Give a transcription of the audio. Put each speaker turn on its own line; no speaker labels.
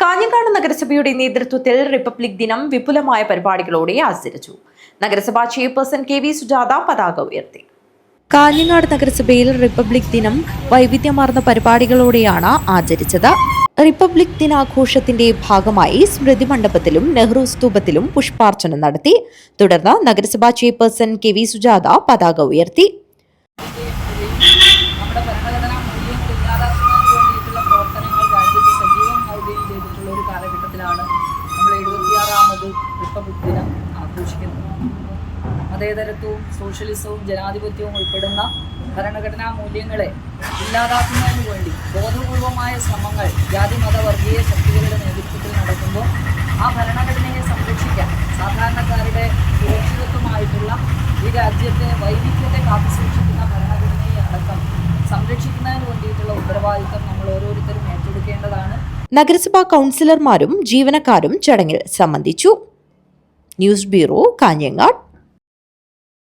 കാഞ്ഞങ്ങാട് നഗരസഭയുടെ നേതൃത്വത്തിൽ റിപ്പബ്ലിക് ദിനം വിപുലമായ പരിപാടികളോടെ ആചരിച്ചു. നഗരസഭാ ചെയർപേഴ്സൺ കെ വി സുജാത പതാക ഉയർത്തി. കാഞ്ഞങ്ങാട് നഗരസഭയിൽ റിപ്പബ്ലിക് ദിനം വൈവിധ്യമാർന്ന പരിപാടികളോടെയാണ് ആചരിച്ചത്. റിപ്പബ്ലിക് ദിനാഘോഷത്തിന്റെ ഭാഗമായി സ്മൃതി മണ്ഡപത്തിലും നെഹ്റു സ്തൂപത്തിലും പുഷ്പാർച്ചന നടത്തി. തുടർന്ന് നഗരസഭാ ചെയർപേഴ്സൺ കെ വി സുജാത പതാക ഉയർത്തി.
ഒരു കാലഘട്ടത്തിലാണ് നമ്മൾ 76ാമത് റിപ്പബ്ലിക് ദിനം ആഘോഷിക്കുന്നത്. മതേതരത്വവും സോഷ്യലിസവും ജനാധിപത്യവും ഉൾപ്പെടുന്ന ഭരണഘടനാ മൂല്യങ്ങളെ ഇല്ലാതാക്കുന്നതിന് വേണ്ടി ബോധപൂർവമായ ശ്രമങ്ങൾ ജാതി മത വർഗീയ ശക്തികളുടെ നേതൃത്വത്തിൽ നടക്കുമ്പോൾ ആ ഭരണഘടനയെ സംരക്ഷിക്കാൻ സാധാരണക്കാരുടെ സുരക്ഷിതത്വമായിട്ടുള്ള ഈ രാജ്യത്തെ വൈവിധ്യത്തെ കാത്തുസൂക്ഷിക്കുന്ന ഭരണഘടനയെ അടക്കം സംരക്ഷിക്കുന്നതിന് വേണ്ടിയിട്ടുള്ള ഉത്തരവാദിത്തം നമ്മൾ ഓരോരുത്തരും ഏറ്റെടുക്കേണ്ടതാണ്.
നഗരസഭാ കൗൺസിലർമാരും ജീവനക്കാരും ചടങ്ങിൽ സംബന്ധിച്ചു. News bureau, Kanhangad.